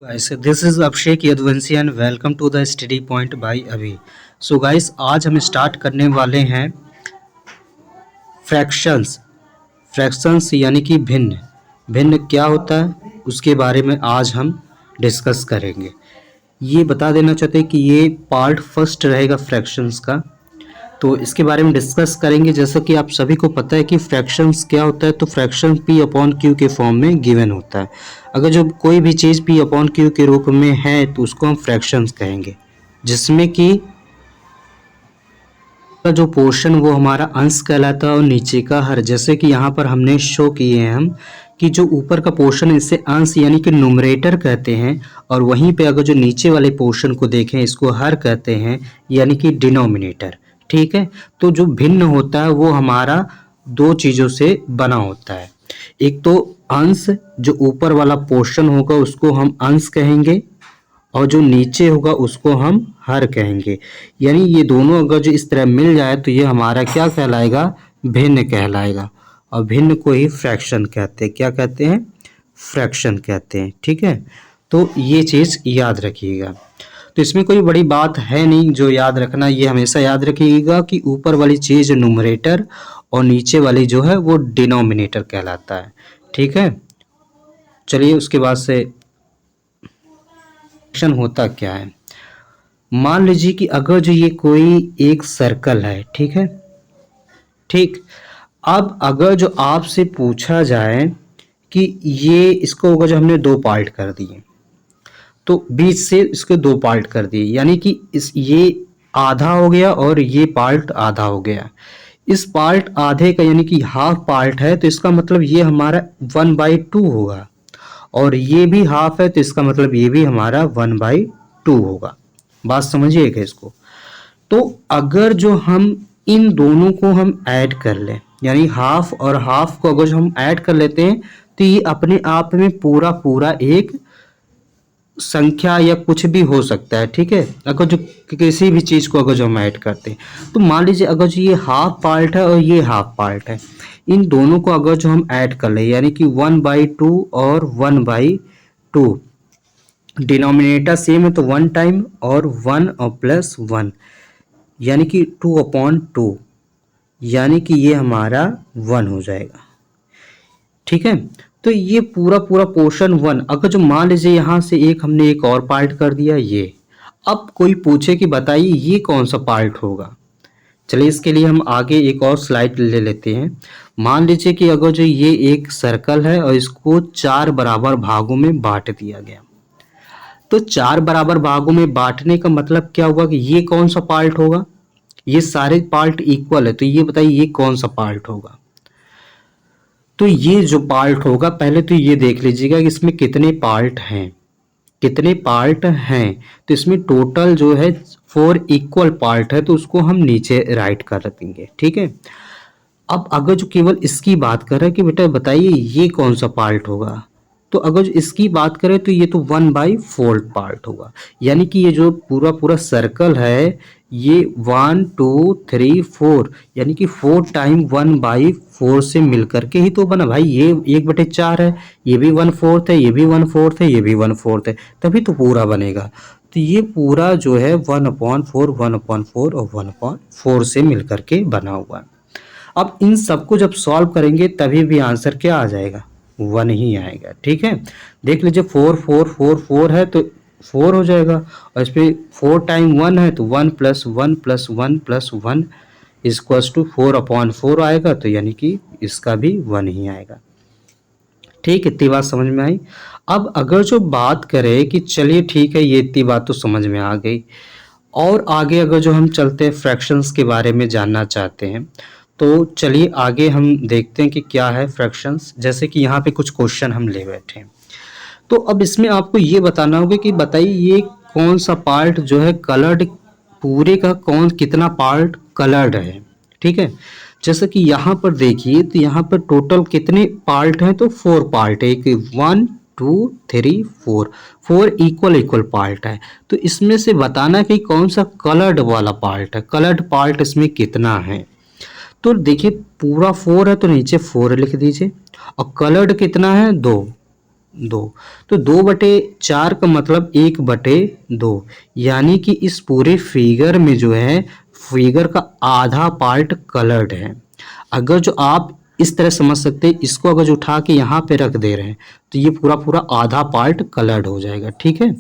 Guys, this is Abhishek Yadvanshi and welcome to the Study Point by अभी। So guys, आज हम start करने वाले हैं फ्रैक्शंस। फ्रैक्शंस यानी कि भिन्न। भिन्न क्या होता है उसके बारे में आज हम डिस्कस करेंगे। ये बता देना चाहते हैं कि ये पार्ट फर्स्ट रहेगा फ्रैक्शंस का, तो इसके बारे में डिस्कस करेंगे। जैसा कि आप सभी को पता है कि फ्रैक्शंस क्या होता है, तो फ्रैक्शन पी अपॉन क्यू के फॉर्म में गिवन होता है। अगर जो कोई भी चीज़ पी अपॉन क्यू के रूप में है तो उसको हम फ्रैक्शंस कहेंगे, जिसमें कि का जो पोर्शन वो हमारा अंश कहलाता है और नीचे का हर। जैसे कि यहाँ पर हमने शो किए हैं हम कि जो ऊपर का पोर्शन इसे अंश यानी कि न्यूमरेटर कहते हैं, और वहीं पे अगर जो नीचे वाले पोर्शन को देखें इसको हर कहते हैं यानी कि डिनोमिनेटर। ठीक है, तो जो भिन्न होता है वो हमारा दो चीज़ों से बना होता है। एक तो अंश, जो ऊपर वाला पोर्शन होगा उसको हम अंश कहेंगे, और जो नीचे होगा उसको हम हर कहेंगे। यानी ये दोनों अगर जो इस तरह मिल जाए तो ये हमारा क्या कहलाएगा, भिन्न कहलाएगा। और भिन्न को ही फ्रैक्शन कहते हैं। क्या कहते हैं? फ्रैक्शन कहते हैं। ठीक है, तो ये चीज़ याद रखिएगा। तो इसमें कोई बड़ी बात है नहीं जो याद रखना, ये हमेशा याद रखिएगा कि ऊपर वाली चीज़ न्यूमरेटर और नीचे वाली जो है वो डिनोमिनेटर कहलाता है। ठीक है, चलिए उसके बाद से फ्रैक्शन होता क्या है। मान लीजिए कि अगर जो ये कोई एक सर्कल है, ठीक है, ठीक। अब अगर जो आपसे पूछा जाए कि ये इसको अगर जो हमने दो पार्ट कर दिए, तो बीच से इसके दो पार्ट कर दिए, यानी कि इस ये आधा हो गया और ये पार्ट आधा हो गया। इस पार्ट आधे का यानी कि हाफ पार्ट है, तो इसका मतलब ये हमारा 1/2 होगा, और ये भी हाफ है तो इसका मतलब ये भी हमारा 1/2 होगा। बात समझिएगा इसको। तो अगर जो हम इन दोनों को हम ऐड कर लें, यानी हाफ और हाफ को अगर हम ऐड कर लेते हैं तो ये अपने आप में पूरा पूरा एक संख्या या कुछ भी हो सकता है। ठीक है, अगर जो किसी भी चीज़ को अगर जो हम ऐड करते हैं, तो मान लीजिए अगर जो ये हाफ पार्ट है और ये हाफ पार्ट है, इन दोनों को अगर जो हम ऐड कर ले यानी कि 1/2 और 1/2, डिनोमिनेटर सेम है तो 1 टाइम और 1 और प्लस 1 यानी कि 2/2, यानी कि ये हमारा 1 हो जाएगा। ठीक है, तो ये पूरा पूरा पोर्शन 1। अगर जो मान लीजिए यहाँ से एक हमने एक और पार्ट कर दिया ये, अब कोई पूछे कि बताइए ये कौन सा पार्ट होगा। चलिए इसके लिए हम आगे एक और स्लाइड ले लेते हैं। मान लीजिए कि अगर जो ये एक सर्कल है और इसको 4 बराबर भागों में बांट दिया गया, तो 4 बराबर भागों में बांटने का मतलब क्या हुआ कि ये कौन सा पार्ट होगा। ये सारे पार्ट इक्वल है, तो ये बताइए ये कौन सा पार्ट होगा। तो ये जो पार्ट होगा, पहले तो ये देख लीजिएगा कि इसमें कितने पार्ट हैं। कितने पार्ट हैं, तो इसमें टोटल जो है 4 इक्वल पार्ट है, तो उसको हम नीचे राइट कर देंगे। ठीक है, अब अगर जो केवल इसकी बात करें कि बेटा बताइए ये कौन सा पार्ट होगा, तो अगर जो इसकी बात करें तो ये तो 1/4 पार्ट होगा। यानी कि ये जो पूरा पूरा सर्कल है ये 1 2 3 4 यानी कि 4 टाइम 1/4 से मिल करके ही तो बना। भाई ये 1/4 है, ये भी 1/4 है, ये भी 1/4 है, ये भी 1/4 है, तभी तो पूरा बनेगा। तो ये पूरा जो है 1/4 1/4 और 1/4 से मिल करके बना हुआ है। अब इन सबको जब सॉल्व करेंगे तभी भी आंसर क्या आ जाएगा, 1 ही आएगा। ठीक है, देख लीजिए 4 4 4 4 है तो 4 हो जाएगा, और इस पर 4 टाइम 1 है तो 1 + 1 + 1 + 1 = 4/4 आएगा, तो यानी कि इसका भी 1 ही आएगा। ठीक, इतनी बात समझ में आई। अब अगर जो बात करें कि चलिए ठीक है ये इतनी बात तो समझ में आ गई, और आगे अगर जो हम चलते हैं फ्रैक्शंस के बारे में जानना चाहते हैं, तो चलिए आगे हम देखते हैं कि क्या है फ्रैक्शंस। जैसे कि यहाँ पे कुछ क्वेश्चन हम ले बैठे हैं, तो अब इसमें आपको ये बताना होगा कि बताइए ये कौन सा पार्ट जो है कलर्ड, पूरे का कौन कितना पार्ट कलर्ड है। ठीक है, जैसे कि यहाँ पर देखिए तो यहाँ पर टोटल कितने पार्ट हैं, तो 4 पार्ट है। 1 2 3 4 4 इक्वल पार्ट है। तो इसमें से बताना कि कौन सा कलर्ड वाला पार्ट है, कलर्ड पार्ट इसमें कितना है। तो देखिए पूरा 4 है तो नीचे 4 लिख दीजिए, और कलर्ड कितना है 2, दो। तो 2/4 का मतलब 1/2, यानी कि इस पूरे फिगर में जो है फिगर का आधा पार्ट कलर्ड है। अगर जो आप इस तरह समझ सकते हैं, इसको अगर जो उठा के यहाँ पे रख दे रहे हैं तो ये पूरा पूरा आधा पार्ट कलर्ड हो जाएगा, ठीक है।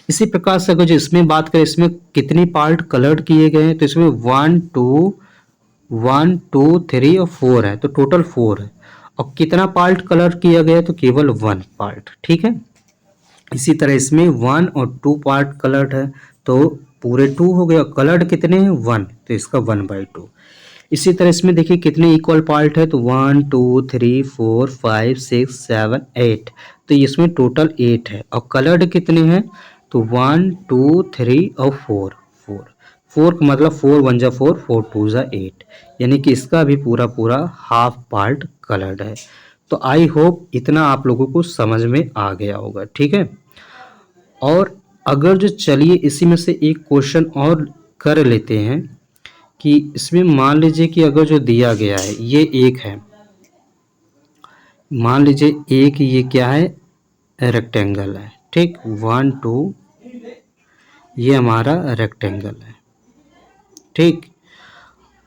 इसी प्रकार से अगर जो इसमें बात करें, इसमें कितने पार्ट कलर्ड किए गए हैं, तो इसमें 1 2 और 4 है, तो टोटल 4 है। और कितना पार्ट कलर किया गया है, तो केवल 1 पार्ट, ठीक है। इसी तरह इसमें 1 और 2 पार्ट कलर्ड है, तो पूरे 2 हो गया। कलर्ड कितने हैं, 1, तो इसका 1/2। इसी तरह इसमें देखिए कितने इक्वल पार्ट है, तो 1 2 3 4 5 6 7 8, तो इसमें टोटल 8 है। और कलर्ड कितने हैं, तो 1 2 3 और 4 4 4 का मतलब 4 1 जा 4 4 2 जा 8, यानी कि इसका भी पूरा पूरा हाफ पार्ट कलर्ड है। तो आई होप इतना आप लोगों को समझ में आ गया होगा, ठीक है। और अगर जो चलिए इसी में से एक क्वेश्चन और कर लेते हैं कि इसमें मान लीजिए कि अगर जो दिया गया है ये एक है, मान लीजिए एक ये क्या है, रेक्टेंगल है, ठीक। 1 2 ये हमारा रेक्टेंगल है, ठीक।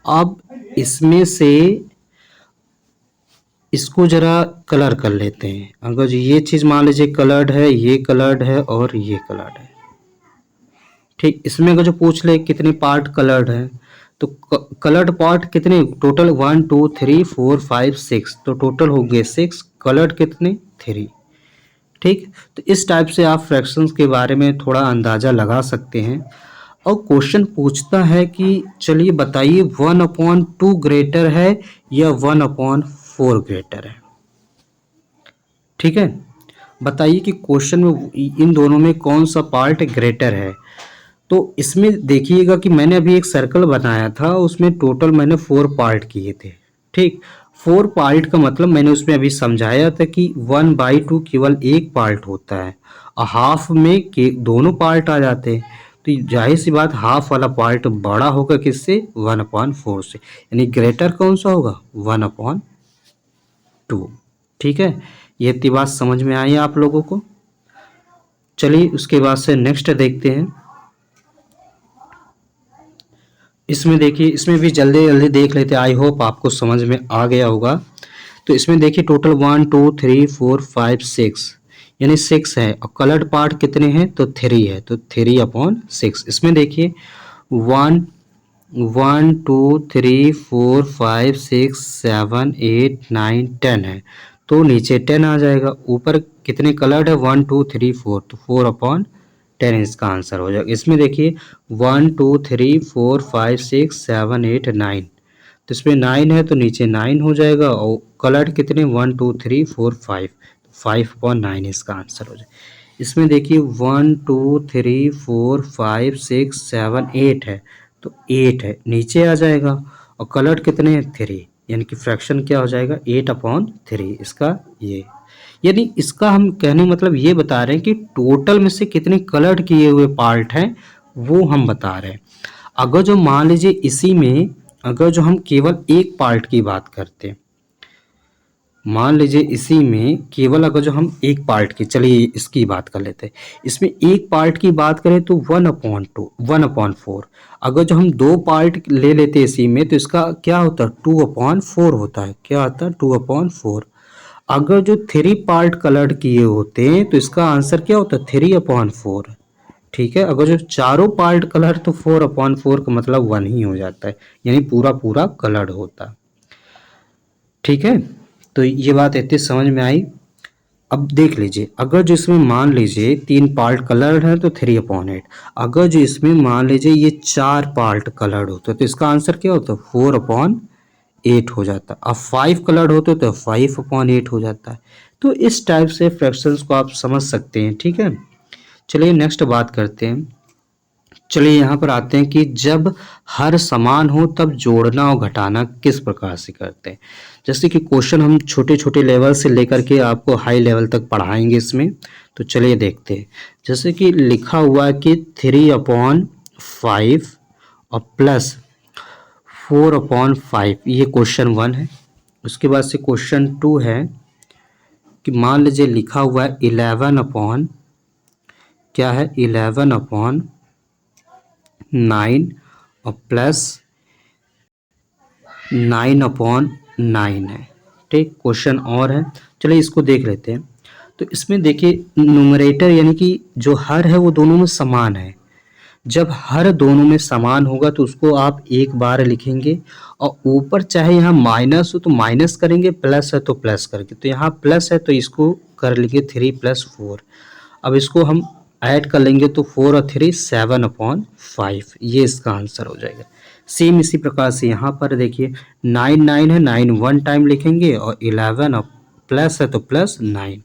अब इसमें से इसको जरा कलर कर लेते हैं। अगर जो ये चीज़ मान लीजिए कलर्ड है, ये कलर्ड है और ये कलर्ड है, ठीक। इसमें अगर जो पूछ ले कितने पार्ट कलर्ड है, तो कलर्ड पार्ट कितने, टोटल 1 2 3 4 5 6, तो टोटल हो गए 6, कलर्ड कितने 3, ठीक। तो इस टाइप से आप फ्रैक्शंस के बारे में थोड़ा अंदाज़ा लगा सकते हैं। और क्वेश्चन पूछता है कि चलिए बताइए 1/2 ग्रेटर है या 1/4 ग्रेटर है, ठीक है। बताइए कि क्वेश्चन में इन दोनों में कौन सा पार्ट ग्रेटर है। तो इसमें देखिएगा कि मैंने अभी एक सर्कल बनाया था, उसमें टोटल मैंने 4 पार्ट किए थे, ठीक। 4 पार्ट का मतलब मैंने उसमें अभी समझाया था कि 1/2 केवल एक पार्ट होता है और हाफ में के दोनों पार्ट आ जाते हैं। तो जाहिर सी बात हाफ वाला पार्ट बड़ा होगा किससे, 1/4 से, यानी ग्रेटर कौन सा होगा, 1/2, ठीक है। ये इतनी बात समझ में आई आप लोगों को। चलिए उसके बाद से नेक्स्ट देखते हैं। इसमें देखिए, इसमें भी जल्दी जल्दी देख लेते हैं, आई होप आपको समझ में आ गया होगा। तो इसमें देखिए टोटल 1 2 3 4 5 6, यानी 6 है। और कलर्ड पार्ट कितने हैं, तो 3 है, तो 3/6। इसमें देखिए 1 1 2 3 4 5 6 7 8 9 10 है, तो नीचे 10 आ जाएगा। ऊपर कितने कलर्ड है, 1 2 3 4, तो 4/10 इसका आंसर हो जाएगा। इसमें देखिए 1 2 3 4 5 6 7 8 9, तो इसमें 9 है, तो नीचे 9 हो जाएगा। और कलर्ड कितने, 1 2 3 4 5, 5/9 इसका आंसर हो जाएगा। इसमें देखिए 1 2 3 4 5 6 7 8 है, तो 8 है, नीचे आ जाएगा। और कलर्ड कितने हैं, 3, यानी कि फ्रैक्शन क्या हो जाएगा, 8/3 इसका ये। यानी इसका हम कहने मतलब ये बता रहे हैं कि टोटल में से कितने कलर्ड किए हुए पार्ट हैं वो हम बता रहे हैं। अगर जो मान लीजिए इसी में अगर जो हम केवल एक पार्ट की बात करते हैं, मान लीजिए इसी में केवल अगर जो हम एक पार्ट की, चलिए इसकी बात कर लेते हैं। इसमें एक पार्ट की बात करें तो 1/2 1/4। अगर जो हम दो पार्ट ले लेते हैं इसी में, तो इसका क्या होता है, 2/4 होता है। क्या आता है, 2/4। अगर जो 3 पार्ट कलर्ड किए होते हैं तो इसका आंसर क्या होता है, 3/4, ठीक है। अगर जो चारों पार्ट कलर, तो 4/4 का मतलब 1 ही हो जाता है, यानी पूरा पूरा कलर्ड होता है, ठीक है। तो ये बात इतनी समझ में आई। अब देख लीजिए, अगर जो इसमें मान लीजिए 3 पार्ट कलर्ड है तो 3/8। अगर जो इसमें मान लीजिए ये 4 पार्ट कलर्ड होते तो इसका आंसर क्या होता है, 4/8 हो जाता है। अब 5 कलर्ड होते तो 5/8 हो जाता है। तो इस टाइप से फ्रैक्शंस को आप समझ सकते हैं, ठीक है। चलिए नेक्स्ट बात करते हैं। चलिए यहाँ पर आते हैं कि जब हर समान हो तब जोड़ना और घटाना किस प्रकार से करते हैं। जैसे कि क्वेश्चन हम छोटे छोटे लेवल से लेकर के आपको हाई लेवल तक पढ़ाएंगे इसमें। तो चलिए देखते हैं। जैसे कि लिखा हुआ है कि 3/5 और प्लस 4/5, ये क्वेश्चन 1 है। उसके बाद से क्वेश्चन 2 है कि मान लीजिए लिखा हुआ है 11 अपॉन क्या है 11 अपॉन 9 और प्लस 9 अपॉन 9 है। ठीक, क्वेश्चन और है, चलिए इसको देख लेते हैं। तो इसमें देखिए न्यूमरेटर यानी कि जो हर है वो दोनों में समान है। जब हर दोनों में समान होगा तो उसको आप एक बार लिखेंगे, और ऊपर चाहे यहाँ माइनस हो तो माइनस करेंगे, प्लस है तो प्लस करेंगे। तो यहाँ प्लस है तो इसको कर लेंगे 3 + 4। अब इसको हम ऐड कर लेंगे तो 4 और 3 7/5, ये इसका आंसर हो जाएगा। सेम इसी प्रकार से यहाँ पर देखिए 9 9 है, 9 1 टाइम लिखेंगे, और 11 प्लस है तो प्लस 9,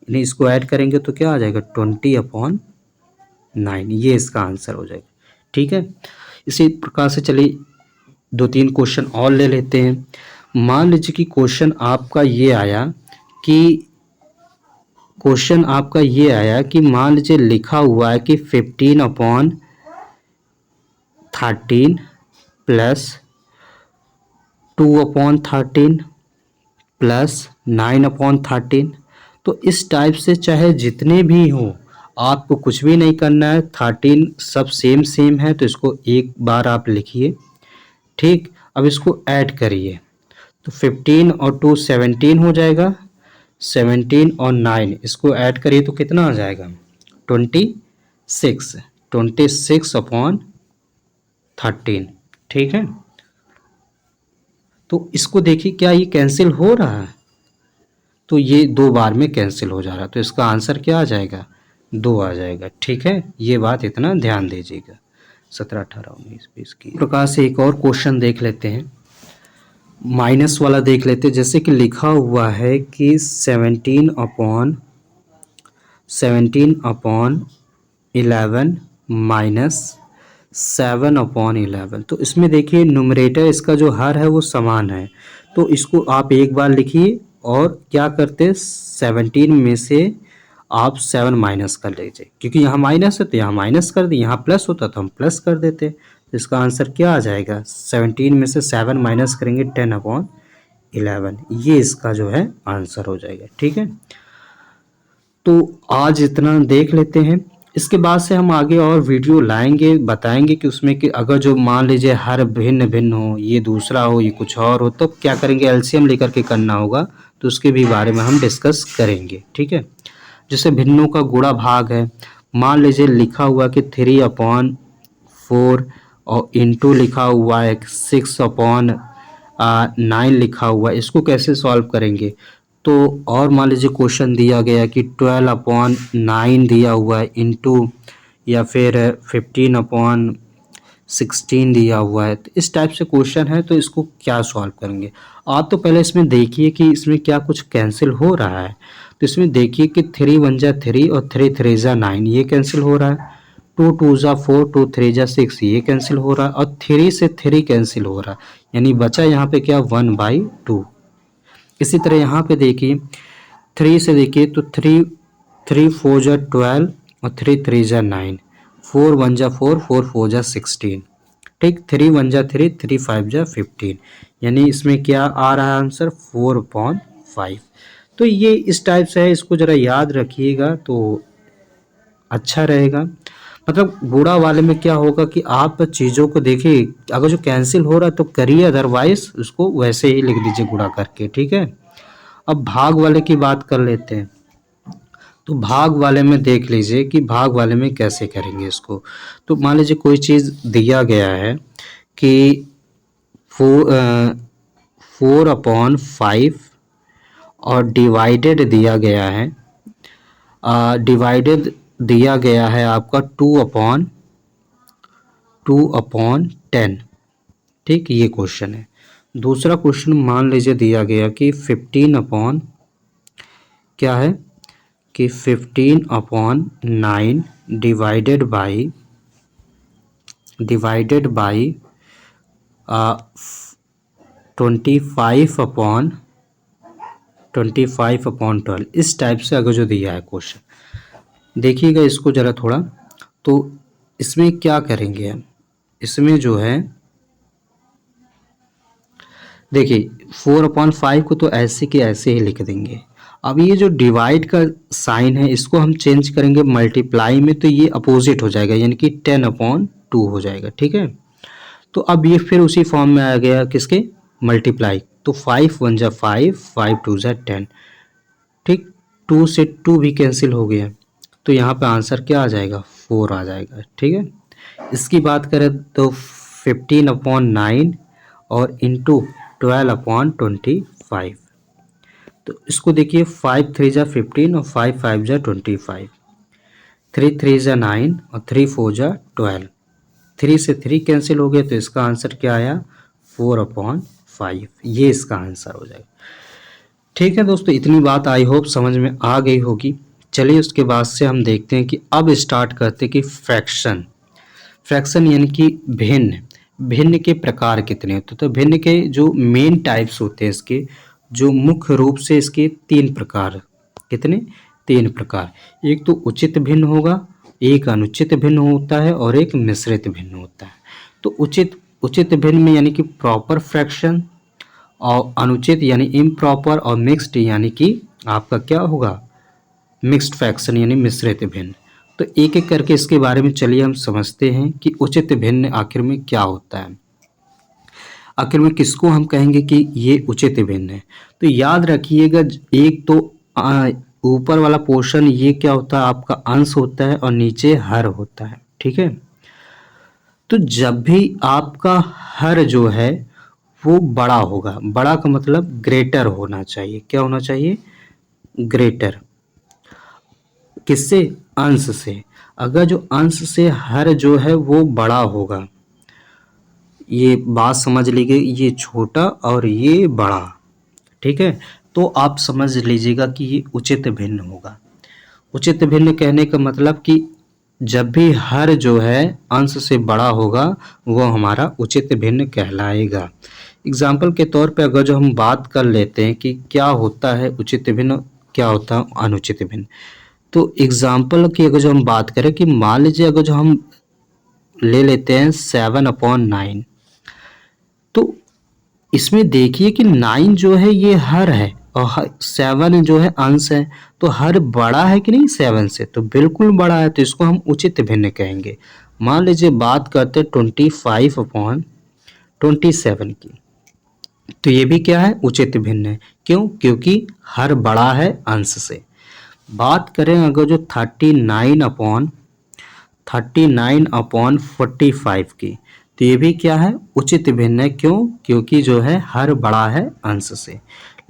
यानी इसको ऐड करेंगे तो क्या आ जाएगा 20/9, ये इसका आंसर हो जाएगा। ठीक है, इसी प्रकार से चलिए 2-3 क्वेश्चन और ले लेते हैं। मान लीजिए कि क्वेश्चन आपका ये आया कि मान लीजिए लिखा हुआ है कि 15/13 प्लस 2/13 प्लस 9/13। तो इस टाइप से चाहे जितने भी हो, आपको कुछ भी नहीं करना है, 13 सब सेम है तो इसको एक बार आप लिखिए। ठीक, अब इसको ऐड करिए तो 15 और 2 17 हो जाएगा, 17 और 9 इसको ऐड करिए तो कितना आ जाएगा 26, 26/13। ठीक है, तो इसको देखिए क्या ये कैंसिल हो रहा है, तो ये 2 बार में कैंसिल हो जा रहा है, तो इसका आंसर क्या आ जाएगा 2 आ जाएगा। ठीक है, ये बात इतना ध्यान दीजिएगा। 17 18 19 20 की प्रकार से एक और क्वेश्चन देख लेते हैं, माइनस वाला देख लेते हैं। जैसे कि लिखा हुआ है कि 17/11 माइनस 7/11। तो इसमें देखिए न्यूमरेटर इसका जो हर है वो समान है, तो इसको आप एक बार लिखिए, और क्या करते 17 में से आप 7 माइनस कर लीजिए, क्योंकि यहाँ माइनस है तो यहाँ माइनस कर दिए, यहाँ प्लस होता तो हम प्लस कर देते। तो इसका आंसर क्या आ जाएगा 17 में से 7 माइनस करेंगे 10/11, ये इसका जो है आंसर हो जाएगा। ठीक है, तो आज इतना देख लेते हैं, इसके बाद से हम आगे और वीडियो लाएंगे, बताएंगे कि उसमें कि अगर जो मान लीजिए हर भिन्न भिन्न हो, ये दूसरा हो, ये कुछ और हो, तो क्या करेंगे एलसीएम लेकर के करना होगा, तो उसके भी बारे में हम डिस्कस करेंगे। ठीक है, जैसे भिन्नों का गुणा भाग है, मान लीजिए लिखा हुआ कि 3/4 और इंटू लिखा हुआ है 6/9 लिखा हुआ है, इसको कैसे सॉल्व करेंगे। तो और मान लीजिए क्वेश्चन दिया गया कि 12/9 दिया हुआ है इंटू, या फिर 15/16 दिया हुआ है, तो इस टाइप से क्वेश्चन है, तो इसको क्या सॉल्व करेंगे। आप तो पहले इसमें देखिए कि इसमें क्या कुछ कैंसिल हो रहा है। तो इसमें देखिए कि 3 1 जा 3 और 3 3 जा 9, ये कैंसिल हो रहा है, 2 2 जा 4, 2 3 जा 6, ये कैंसिल हो रहा है, और 3 से 3 कैंसिल हो रहा है, यानी बचा यहाँ पे क्या 1/2। इसी तरह यहाँ पे देखिए 3 से देखिए तो 3 4 जा 12 और 3 3 जा 9, 4 1 जा 4, 4 4 जा 16। ठीक, 3 1 जा 3, 3 5 जा 15, यानी इसमें क्या आ रहा है आंसर 4/5। तो ये इस टाइप से है, इसको ज़रा याद रखिएगा तो अच्छा रहेगा। मतलब गुणा वाले में क्या होगा कि आप चीज़ों को देखिए, अगर जो कैंसिल हो रहा है तो करिए, अदरवाइज उसको वैसे ही लिख दीजिए गुणा करके। ठीक है, अब भाग वाले की बात कर लेते हैं। तो भाग वाले में देख लीजिए कि भाग वाले में कैसे करेंगे इसको। तो मान लीजिए कोई चीज़ दिया गया है कि 4/5 और डिवाइडेड दिया गया है, डिवाइडेड दिया गया है आपका 2/10। ठीक, ये क्वेश्चन है। दूसरा क्वेश्चन मान लीजिए दिया गया कि 15 क्या है कि 15/9 डिवाइडेड बाई 25/12। इस टाइप से अगर जो दिया है क्वेश्चन, देखिएगा इसको ज़रा थोड़ा। तो इसमें क्या करेंगे हम, इसमें जो है देखिए 4/5 को तो ऐसे के ऐसे ही लिख देंगे। अब ये जो डिवाइड का साइन है इसको हम चेंज करेंगे मल्टीप्लाई में, तो ये अपोजिट हो जाएगा, यानी कि 10/2 हो जाएगा। ठीक है, तो अब ये फिर उसी फॉर्म में आ गया किसके, मल्टीप्लाई। तो 5 1 जा 5, 5 2 जा 10। ठीक, 2 से 2 भी कैंसिल हो गया, तो यहाँ पे आंसर क्या आ जाएगा, 4 आ जाएगा। ठीक है, इसकी बात करें तो 15/9 और इंटू 12/25। तो इसको देखिए, 5 3 जा 15 और 5 5 जा 25, 3 3 जा 9 और 3 4 जा 12। 3 से 3 कैंसिल हो गया, तो इसका आंसर क्या आया, 4/5। ये इसका आंसर हो जाएगा। ठीक है दोस्तों, इतनी बात आई होप समझ में आ गई होगी। चलिए उसके बाद से हम देखते हैं कि अब स्टार्ट करते हैं कि फ्रैक्शन। फ्रैक्शन यानी कि भिन्न, भिन्न के प्रकार कितने होते हैं। तो भिन्न के जो मेन टाइप्स होते हैं इसके, जो मुख्य रूप से इसके 3 प्रकार, कितने, 3 प्रकार। एक तो उचित भिन्न होगा, एक अनुचित भिन्न होता है और एक मिश्रित भिन्न होता है। तो उचित भिन्न में यानी कि प्रॉपर फ्रैक्शन, और अनुचित यानी इम्प्रॉपर, और मिक्स्ड यानी कि आपका क्या होगा, मिक्स्ड फ्रैक्शन यानी मिश्रित भिन्न। तो एक एक करके इसके बारे में चलिए हम समझते हैं कि उचित भिन्न आखिर में क्या होता है, आखिर में किसको हम कहेंगे कि ये उचित भिन्न है। तो याद रखिएगा, एक तो ऊपर वाला पोर्शन ये क्या होता है, आपका अंश होता है और नीचे हर होता है। ठीक है, तो जब भी आपका हर जो है वो बड़ा होगा, बड़ा का मतलब ग्रेटर होना चाहिए, क्या होना चाहिए, ग्रेटर, किससे, अंश से। अगर जो अंश से हर जो है वो बड़ा होगा, ये बात समझ लीजिए, ये छोटा और ये बड़ा, ठीक है, तो आप समझ लीजिएगा कि ये उचित भिन्न होगा। उचित भिन्न कहने का मतलब कि जब भी हर जो है अंश से बड़ा होगा वो हमारा उचित भिन्न कहलाएगा। एग्जाम्पल के तौर पे अगर जो हम बात कर लेते हैं कि क्या होता है उचित भिन्न, क्या होता है अनुचित भिन्न, तो एग्जाम्पल की अगर जो हम बात करें कि मान लीजिए अगर जो हम ले लेते हैं 7/9, तो इसमें देखिए कि 9 जो है ये हर है और 7 जो है अंश है, तो हर बड़ा है कि नहीं 7 से, तो बिल्कुल बड़ा है, तो इसको हम उचित भिन्न कहेंगे। मान लीजिए बात करते 25/27 की, तो ये भी क्या है, उचित भिन्न है। क्यों, क्योंकि हर बड़ा है अंश से। बात करें अगर जो 39/45 की, तो ये भी क्या है, उचित भिन्न है। क्यों, क्योंकि जो है हर बड़ा है अंश से।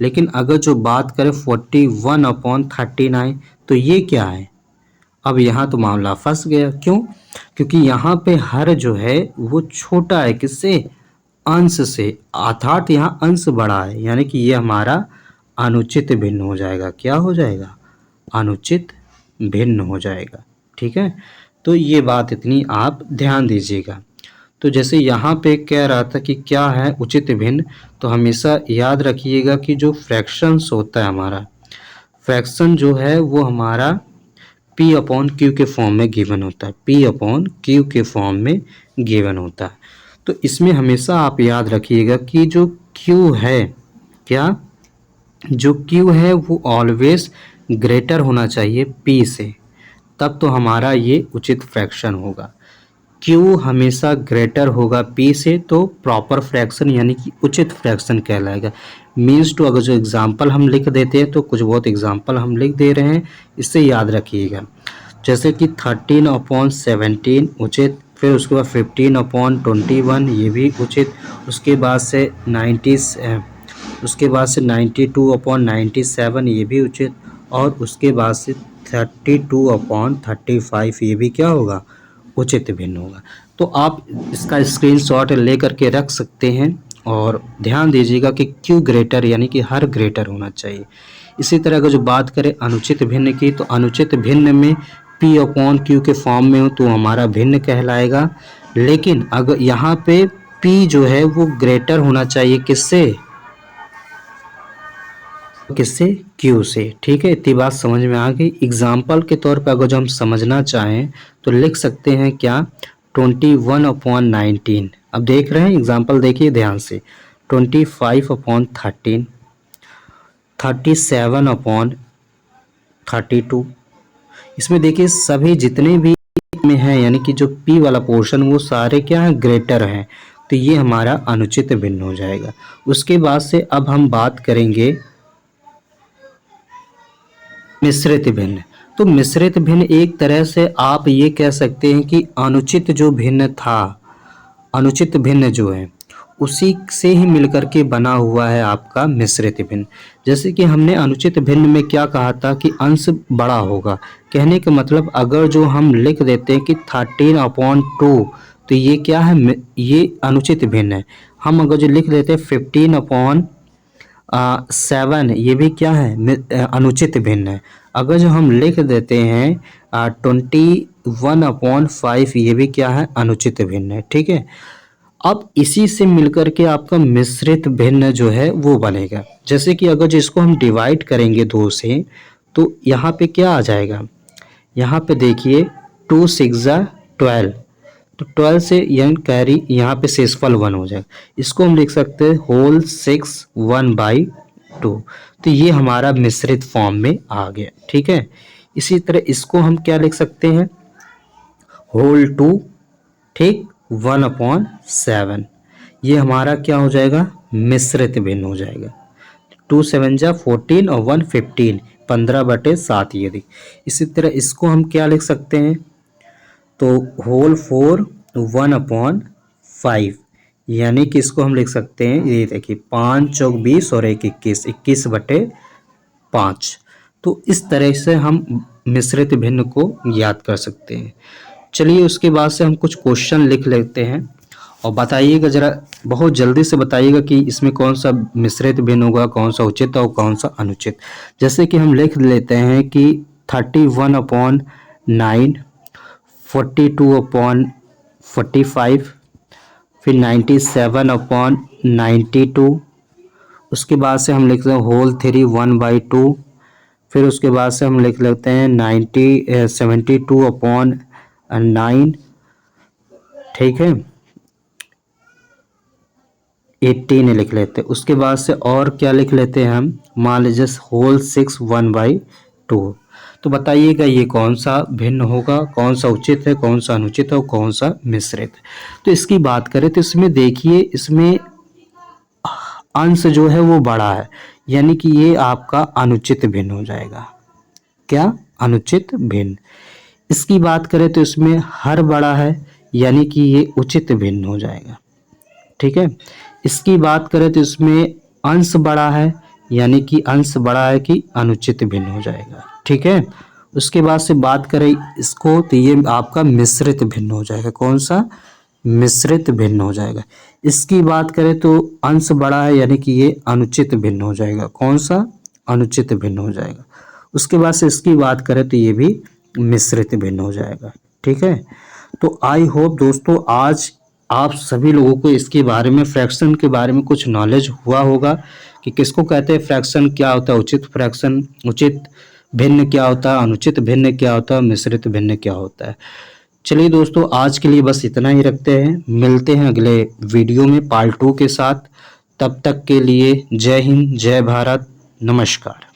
लेकिन अगर जो बात करें 41/39, तो ये क्या है, अब यहाँ तो मामला फंस गया। क्यों, क्योंकि यहाँ पे हर जो है वो छोटा है, किससे, अंश से, अर्थात यहाँ अंश बड़ा है, यानी कि ये हमारा अनुचित भिन्न हो जाएगा। क्या हो जाएगा, अनुचित भिन्न हो जाएगा। ठीक है, तो ये बात इतनी आप ध्यान दीजिएगा। तो जैसे यहाँ पे कह रहा था कि क्या है उचित भिन्न, तो हमेशा याद रखिएगा कि जो फ्रैक्शंस होता है हमारा, फ्रैक्शन जो है वो हमारा P/Q के फॉर्म में गिवन होता है, P/Q के फॉर्म में गिवन होता है। तो इसमें हमेशा आप याद रखिएगा कि जो Q है, क्या, जो Q है वो ऑलवेज ग्रेटर होना चाहिए P से, तब तो हमारा ये उचित फ्रैक्शन होगा। Q हमेशा ग्रेटर होगा P से, तो प्रॉपर फ्रैक्शन यानी कि उचित फ्रैक्शन कहलाएगा। मीन्स टू अगर जो एग्जांपल हम लिख देते हैं, तो कुछ बहुत एग्जांपल हम लिख दे रहे हैं, इससे याद रखिएगा। जैसे कि 13/17 उचित, फिर उसके बाद 15/21 ये भी उचित, उसके बाद से 92/97 ये भी उचित, और उसके बाद से 32/35 ये भी क्या होगा, उचित भिन्न होगा। तो आप इसका स्क्रीनशॉट लेकर के रख सकते हैं और ध्यान दीजिएगा कि Q ग्रेटर यानी कि हर ग्रेटर होना चाहिए। इसी तरह अगर जो बात करें अनुचित भिन्न की, तो अनुचित भिन्न में P/Q के फॉर्म में हो तो हमारा भिन्न कहलाएगा। लेकिन अगर यहाँ पे P जो है वो ग्रेटर होना चाहिए, किससे, Q से। ठीक है, इतनी बात समझ में आ गई। एग्जाम्पल के तौर पर अगर जो हम समझना चाहें तो लिख सकते हैं क्या, 21/19। अब देख रहे हैं एग्जाम्पल, देखिए ध्यान से, 25/13, 37/8, 32। इसमें देखिए सभी जितने भी में हैं यानी कि जो P वाला पोर्शन वो सारे क्या हैं, ग्रेटर हैं, तो ये हमारा अनुचित भिन्न हो जाएगा। उसके बाद से अब हम बात करेंगे मिश्रित भिन्न। तो मिश्रित भिन्न एक तरह से आप ये कह सकते हैं कि अनुचित जो भिन्न था, अनुचित भिन्न जो है उसी से ही मिलकर के बना हुआ है आपका मिश्रित भिन्न। जैसे कि हमने अनुचित भिन्न में क्या कहा था कि अंश बड़ा होगा, कहने का मतलब अगर जो हम लिख देते हैं कि 13/2 तो ये क्या है, ये अनुचित भिन्न है। हम अगर जो लिख देते हैं 15/7 ये भी क्या है, अनुचित भिन्न है। अगर जो हम लिख देते हैं 21/5 ये भी क्या है, अनुचित भिन्न है। ठीक है, अब इसी से मिलकर के आपका मिश्रित भिन्न जो है वो बनेगा। जैसे कि अगर जिसको हम डिवाइड करेंगे 2 से तो यहाँ पे क्या आ जाएगा, यहाँ पे देखिए 2 6 12, तो 12 से यंग कैरी यहाँ पे शेषफल 1 हो जाएगा। इसको हम लिख सकते हैं होल 6 1/2, तो ये हमारा मिश्रित फॉर्म में आ गया। ठीक है, इसी तरह इसको हम क्या लिख सकते हैं, होल 2, ठीक, 1/7, ये हमारा क्या हो जाएगा, मिश्रित भिन्न हो जाएगा। 2 7 14 और 1 15, 15/7 ये दी। इसी तरह इसको हम क्या लिख सकते हैं, तो होल 4 1/5, यानी कि इसको हम लिख सकते हैं, ये देखिए 5 चौक 20 और 1 21, 21/5। तो इस तरह से हम मिश्रित भिन्न को याद कर सकते हैं। चलिए उसके बाद से हम कुछ क्वेश्चन लिख लेते हैं और बताइएगा, ज़रा बहुत जल्दी से बताइएगा कि इसमें कौन सा मिश्रित भिन्न होगा, कौन सा उचित और कौन सा अनुचित। जैसे कि हम लिख लेते हैं कि 31/9, 42/45, फिर 97/92, उसके बाद से हम लिखते हैं होल 3 1/2, फिर उसके बाद से हम लिख लेते हैं 72/9, ठीक है, 18 लिख लेते हैं। उसके बाद से और क्या लिख लेते हैं हम, मान लीजिए होल 6 1/2। तो बताइएगा ये कौन सा भिन्न होगा, कौन सा उचित है, कौन सा अनुचित है और कौन सा मिश्रित है। तो इसकी बात करें तो इसमें देखिए, इसमें अंश जो है वो बड़ा है, यानी कि ये आपका अनुचित भिन्न हो जाएगा। क्या, अनुचित भिन्न। इसकी बात करें तो इसमें हर बड़ा है, यानी कि ये उचित भिन्न हो जाएगा। ठीक है, इसकी बात करें तो इसमें अंश बड़ा है, यानी कि अंश बड़ा है कि अनुचित भिन्न हो जाएगा। ठीक है, उसके बाद से बात करें इसको तो ये आपका मिश्रित भिन्न हो जाएगा। कौन सा, मिश्रित भिन्न हो जाएगा। इसकी बात करें तो अंश बड़ा है, यानी कि ये अनुचित भिन्न हो जाएगा। कौन सा, अनुचित भिन्न हो जाएगा। उसके बाद से इसकी बात करें तो ये भी मिश्रित भिन्न हो जाएगा। ठीक है, तो आई होप दोस्तों आज आप सभी लोगों को इसके बारे में, फ्रैक्शन के बारे में कुछ नॉलेज हुआ होगा कि किसको कहते हैं फ्रैक्शन, क्या होता है उचित फ्रैक्शन, उचित भिन्न क्या होता है, अनुचित भिन्न क्या होता है, मिश्रित भिन्न क्या होता है। चलिए दोस्तों आज के लिए बस इतना ही रखते हैं, मिलते हैं अगले वीडियो में पार्ट 2 के साथ। तब तक के लिए जय हिंद, जय भारत, नमस्कार।